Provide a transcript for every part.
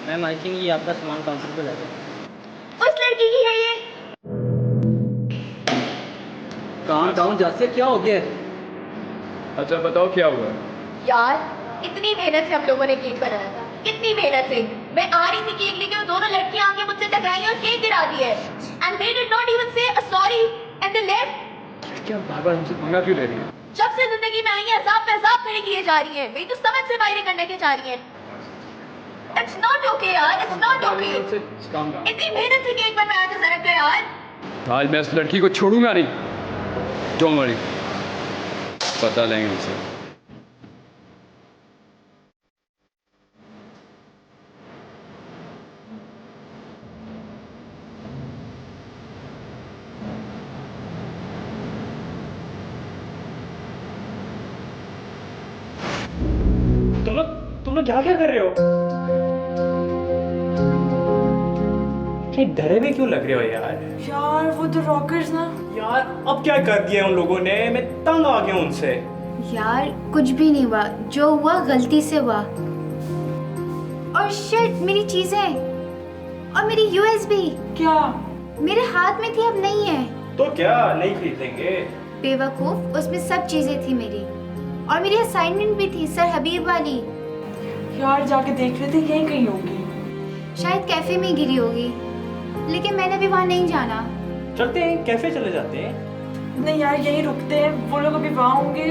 Ma'am I think ये आपका सामान काउंटर पे लगा है। उस लड़की की है ये। काम डाउन जासिया, क्या हो गया? अच्छा बताओ क्या हुआ? यार इतनी मेहनत से हम लोगों ने केक बनाया था, इतनी मेहनत से। मैं आ रही थी केक लेके और दोनों लड़कियां आके मुझसे टकराई और केक गिरा दी है। And they did not even से सॉरी एंड दे लेफ्ट। क्या बार बार हमसे पंगा क्यों ले रही है? जब से जिंदगी में आई है अजाब पे अजाब खड़े किए जा रही है, मेरी तो समझ से बाहर करने के जा रही है। इट्स नॉट ओके यार, इट्स नॉट ओके। इतनी मेहनत से केक बनवाया था जरा का यार। आज मैं इस लड़की को छोड़ूंगा नहीं। डोंट वरी, पता लेंगे उसे। तुम लोग क्या कर रहे हो? डरे हुए क्यों लग रहे हो यार? यार वो तो रॉकर्स ना। यार अब क्या कर दिया उन लोगों ने? मैं तंग आ गया उनसे। यार कुछ भी नहीं हुआ, जो हुआ गलती से हुआ। और शिट, मेरी चीजें और मेरी यूएसबी क्या? मेरे हाथ में थी, अब नहीं है। तो क्या नहीं खरीदेंगे? बेवकूफ, उसमें सब चीजें थी मेरी, और मेरी असाइनमेंट भी थी सर हबीब वाली। यार जाके देख रहे थे, यहीं कहीं होगी। शायद कैफे में गिरी होगी, लेकिन मैंने भी वहाँ नहीं जाना। चलते हैं, कैफे चले जाते हैं। नहीं यार यहीं रुकते हैं, वो लोग अभी वहाँ होंगे,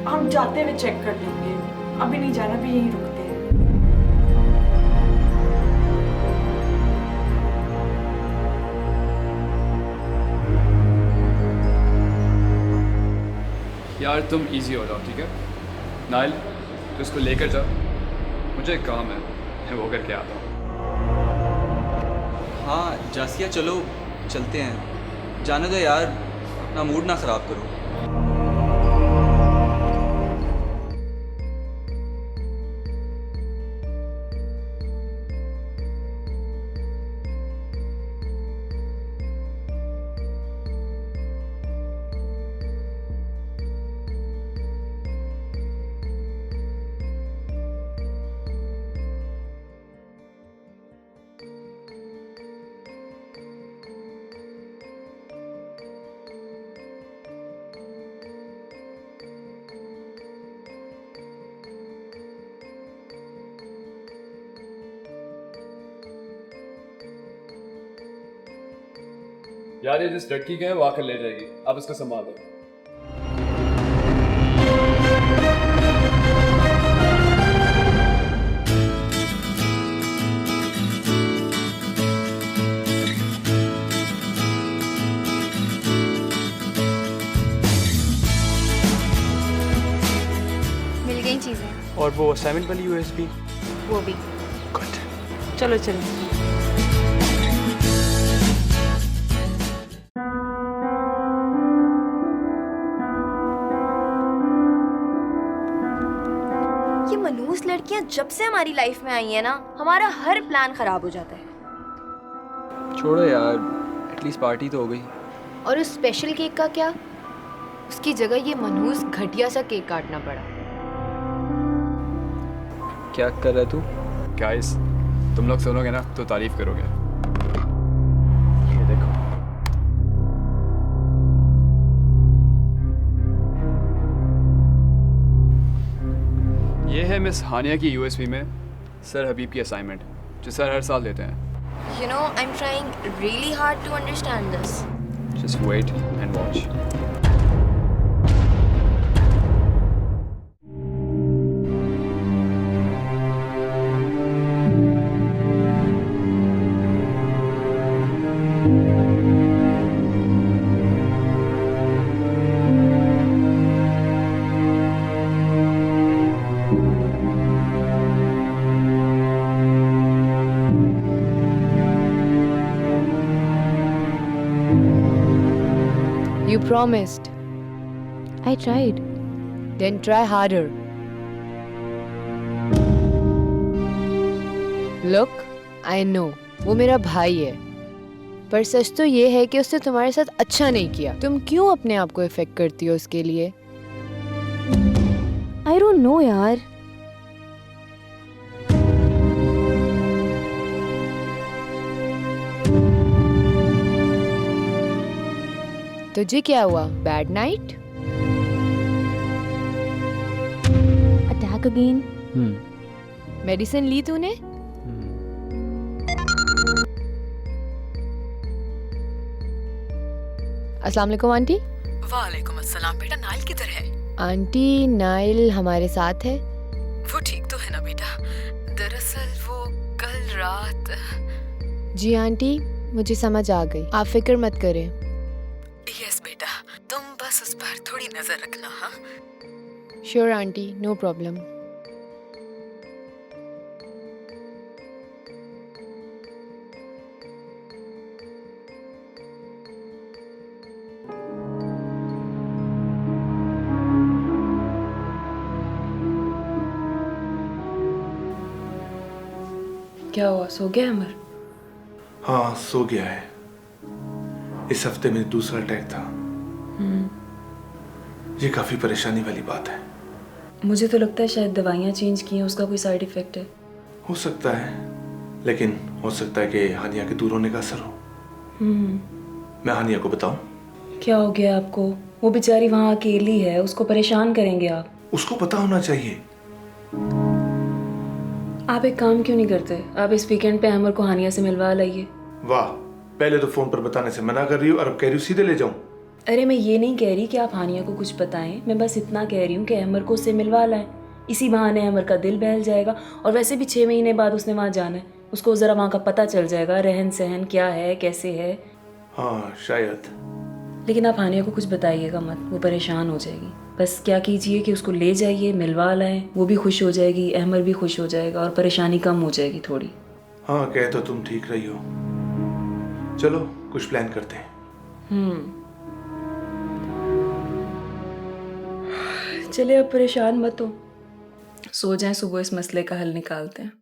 हम जाते हुए चेक कर लेंगे। अभी नहीं जाना, भी यहीं रुकते हैं। यार तुम इजी हो जाओ, ठीक है? नाइल, तो इसको लेकर जा, मुझे एक काम है, मैं वो करके आता हूँ। हाँ जासिया, चलो चलते हैं। जाने दो यार, अपना मूड ना ख़राब करो। यार ये जिस लड़की के हैं वो आकर ले जाएगी, आप इसको संभाल दो। मिल गई चीजें। और वो असाइनमेंट वाली यूएसबी? वो भी। गुड। चलो चलो। ये मनूस लड़कियां जब से हमारी लाइफ में आई है ना, हमारा हर प्लान खराब हो जाता है। छोड़ो यार, एटलीस्ट पार्टी तो हो गई। और उस स्पेशल केक का क्या? उसकी जगह ये मनहूस घटिया सा केक काटना पड़ा। क्या कर रहा तू? गाइस, तुम लोग सुनोगे ना तो तारीफ करोगे। ये देखो। ये है मिस हानिया की यूएसबी में सर हबीब की असाइनमेंट, जो सर हर साल देते हैं। You know, I'm trying really hard to understand this. Just wait and watch. You promised. I tried. Then try harder. Look, I know, वो मेरा भाई है, पर सच तो ये है कि उसने तुम्हारे साथ अच्छा नहीं किया। तुम क्यों अपने आप को इफेक्ट करती हो उसके लिए? I don't know यार। तुझे क्या हुआ? Bad night? Attack again? Medicine ली तूने? अस्सलाम वालेकुम आंटी। वालेकुम अस्सलाम। बेटा नाइल किधर है? आंटी नाइल हमारे साथ है। वो ठीक तो है ना बेटा? दरअसल वो कल रात। जी आंटी, मुझे समझ आ गई, आप फिक्र मत करें। यस बेटा, तुम बस उस पर थोड़ी नजर रखना। हाँ श्योर आंटी, नो प्रॉब्लम। क्या हुआ, सो गया अमर? हाँ सो गया है। इस हफ्ते में दूसरा अटैक था। ये काफी परेशानी वाली बात है। मुझे तो लगता है शायद दवाइयाँ चेंज की हैं, उसका कोई साइड इफेक्ट है। हो सकता है, लेकिन हो सकता है कि हानिया के दूर होने का असर हो। मैं हानिया को बताऊं? क्या हो गया आपको? वो बेचारी वहाँ अकेली है, उसको परेशान करेंगे आप। उसको पता होना चाहिए। आप एक काम क्यों नहीं करते? आप इस वीकेंड पे अमर को हानिया से मिलवा लाइए। वाह, पहले तो फोन पर बताने से मना कर रही हो और अब कह रही हो सीधे ले जाऊं। अरे मैं ये नहीं कह रही कि आप हानिया को कुछ बताएं, मैं बस इतना कह रही हूँ कि अमर को उससे मिलवा लाएं। इसी बहाने अमर का दिल बहल जाएगा और वैसे भी 6 महीने बाद उसने वहाँ जाना है, उसको ज़रा वहाँ का पता चल जाएगा, रहन सहन क्या है, कैसे है। हाँ शायद। लेकिन आप हानिया को कुछ बताइएगा मत, वो परेशान हो जाएगी। बस क्या कीजिए कि उसको ले जाइए, मिलवा लाएं, वो भी खुश हो जाएगी, अहमर भी खुश हो जाएगा और परेशानी कम हो जाएगी थोड़ी। हाँ कह तो तुम ठीक रही हो। चलो कुछ प्लान करते हैं। चलिए अब परेशान मत हो, सो जाएं, सुबह इस मसले का हल निकालते हैं।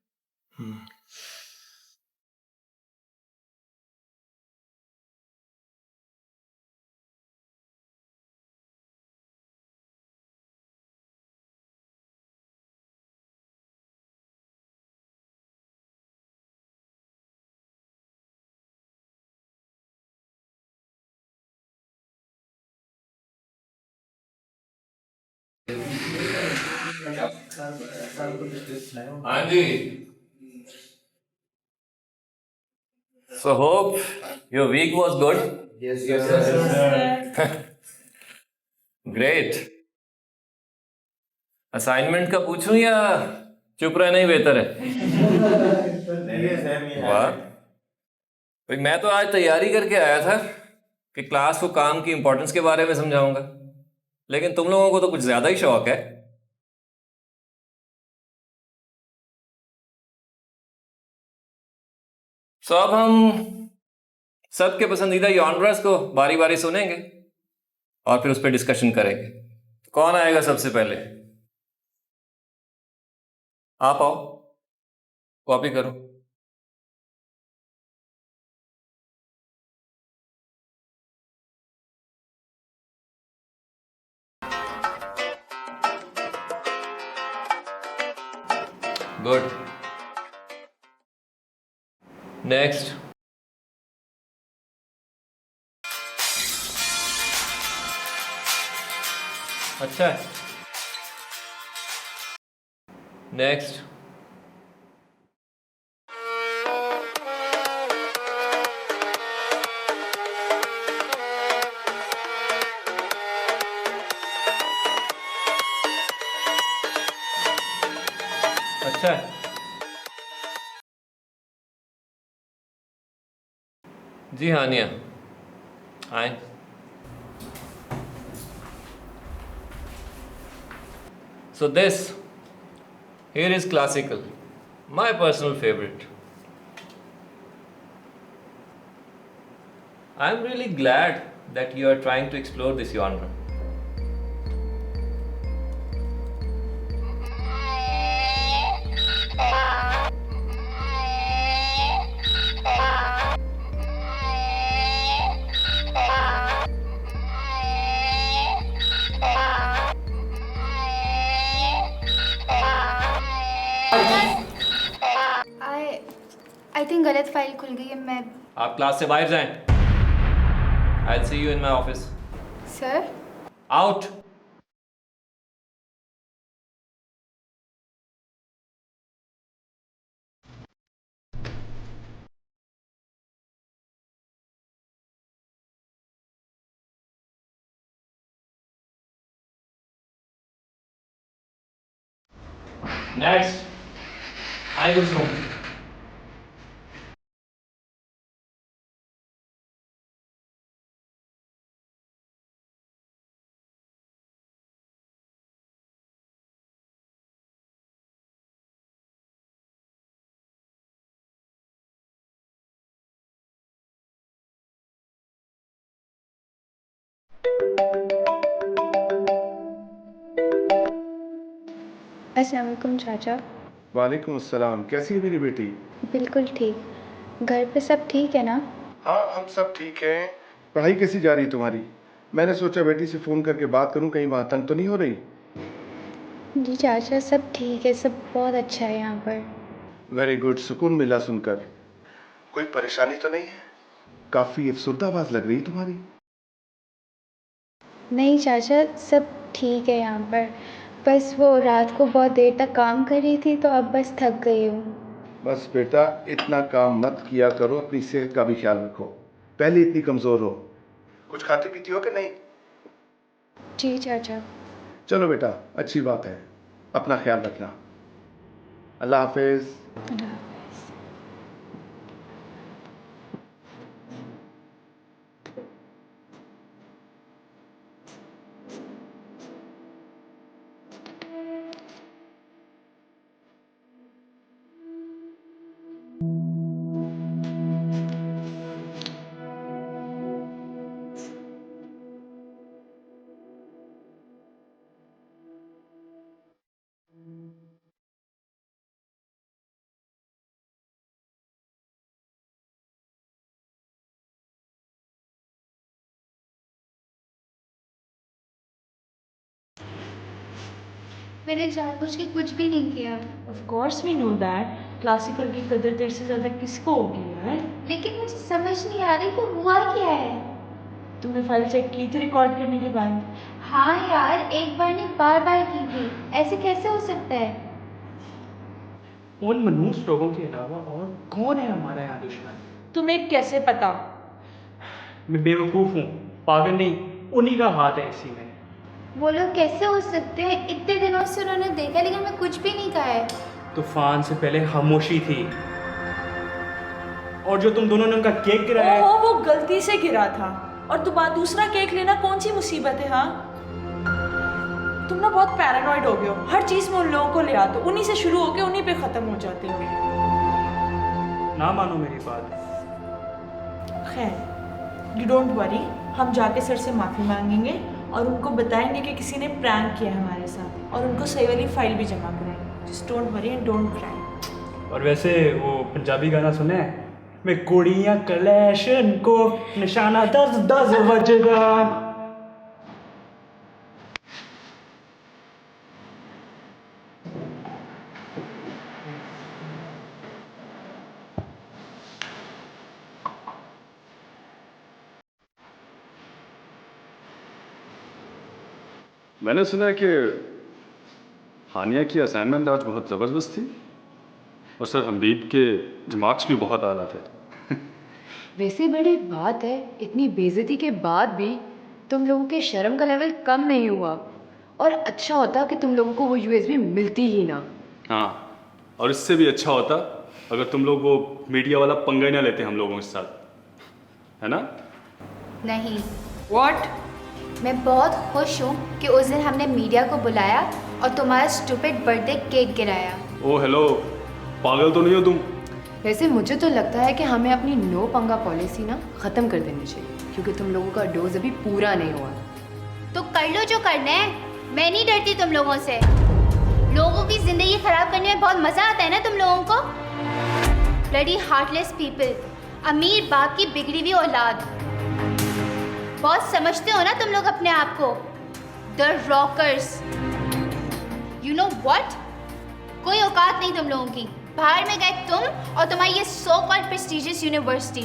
हाँ जी। So hope your week was good. Yes, sir. Great. Assignment का पूछूं या चुप रहना ही बेहतर है? वाह, भाई मैं तो आज तैयारी करके आया था कि क्लास को काम की इंपॉर्टेंस के बारे में समझाऊंगा, लेकिन तुम लोगों को तो कुछ ज्यादा ही शौक है। सो अब हम सबके पसंदीदा जॉनर्स को बारी बारी सुनेंगे और फिर उस पर डिस्कशन करेंगे। कौन आएगा सबसे पहले? आप आओ, कॉपी करो। गुड। नेक्स्ट। अच्छा है। नेक्स्ट। अच्छा है। जी हानिया आए। So this here is classical, my personal favorite. I am really glad that you are trying to explore this genre. I think गलत फाइल खुल गई है। मैं आप क्लास से बाहर जाएं। I'll see you in my office. Sir out. Next I will go. अस्सलाम वालेकुम चाचा। वालेकुम अस्सलाम। कैसी है मेरी बेटी? बिल्कुल ठीक। घर पे सब ठीक है ना? हाँ, हम सब ठीक हैं। पढ़ाई कैसी जा रही है तुम्हारी? मैंने सोचा बेटी से फ़ोन करके बात करूं, कहीं वहाँ तंग तो नहीं हो रही? जी चाचा सब ठीक है, सब बहुत अच्छा है यहाँ पर। वेरी गुड, सुकून मिला सुनकर। कोई परेशानी तो नहीं है? काफ़ी अफसरदाबाज लग रही है तुम्हारी। नहीं चाचा सब ठीक है यहाँ पर, बस वो रात को बहुत देर तक काम कर रही थी तो अब बस थक गई हूँ। बस बेटा इतना काम मत किया करो, अपनी सेहत का भी ख्याल रखो। पहले इतनी कमज़ोर हो। कुछ खाती पीती हो कि नहीं? जी चाचा। चलो बेटा, अच्छी बात है। अपना ख्याल रखना। अल्लाह हाफिज़। मैंने जानबूझ के कुछ भी नहीं किया। Of course we know that. Classical की कदर तेरे से ज़्यादा किसको होगी है? लेकिन मुझे समझ नहीं आ रही कि हुआ क्या है। तुमने फाइल चेक की थी रिकॉर्ड करने के बाद? हाँ यार, एक बार नहीं बार बार की थी। ऐसे कैसे हो सकता है? उन मनहूस लोगों के अलावा और कौन है हमारा यहाँ दुश्मन? तुम्हें कैसे पता? मैं बेवकूफ़ हूँ, पागल नहीं, उन्हीं का हाथ है इसी में। वो लोग कैसे हो सकते हैं? इतने दिनों से उन्होंने देखा लेकिन मैं कुछ भी नहीं कहा है। तूफान से पहले खामोशी थी, और जो तुम दोनों ने उनका केक गिराया है, वो गलती से गिरा था, और दोबारा दूसरा केक लेना कौन सी मुसीबत है? हाँ तुम ना बहुत पैरानॉइड हो गए हो। हर चीज़ में उन लोगों को ले आते हो, उन्हीं से शुरू होके उन्हीं पे ख़त्म हो जाते हो। ना मानो मेरी बात। खैर यू डोंट वरी, हम जाके सर से माफ़ी मांगेंगे और उनको बताएंगे कि किसी ने प्रैंक किया है हमारे साथ, और उनको सही वाली फाइल भी जमा कराएंगे। Just don't worry and don't cry. और वैसे वो पंजाबी गाना सुने हैं, मैं कुड़ियाँ कलेशन को निशाना 10-10 बजगा। मैंने सुना है कि हानिया की असाइनमेंट आज बहुत ज़बरदस्त थी, और सर हमीद के मार्क्स भी बहुत आला थे। वैसे बड़ी बात है, इतनी बेइज्जती के बाद भी तुम लोगों के शर्म का लेवल कम नहीं हुआ। और अच्छा होता कि तुम लोगों को वो यूएसबी मिलती ही ना। हाँ, और इससे भी अच्छा होता अगर तुम लोग वो मीडिया वाला पंगा ही ना लेते हम लोगों के साथ, है ना? नहीं। व्हाट? मैं बहुत खुश हूँ कि उस दिन हमने मीडिया को बुलाया और तुम्हारा स्टूपिड बर्थडे केक गिराया। ओ हेलो, पागल तो नहीं हो तुम? वैसे मुझे तो लगता है कि हमें अपनी नो पंगा पॉलिसी ना ख़त्म कर देनी चाहिए, क्योंकि तुम लोगों का डोज अभी पूरा नहीं हुआ। तो कर लो जो करना है, मैं नहीं डरती तुम लोगों से। लोगों की ज़िंदगी ख़राब करने में बहुत मज़ा आता है ना तुम लोगों को। ब्लडी हार्टलेस पीपल, अमीर बाप की बिगड़ी हुई औलाद। बहुत समझते हो ना तुम लोग अपने आप को, the rockers. You know what, कोई औकात नहीं तुम लोगों की। बाहर में गए तुम और तुम्हारी ये सो कॉल्ड प्रेस्टिजियस यूनिवर्सिटी।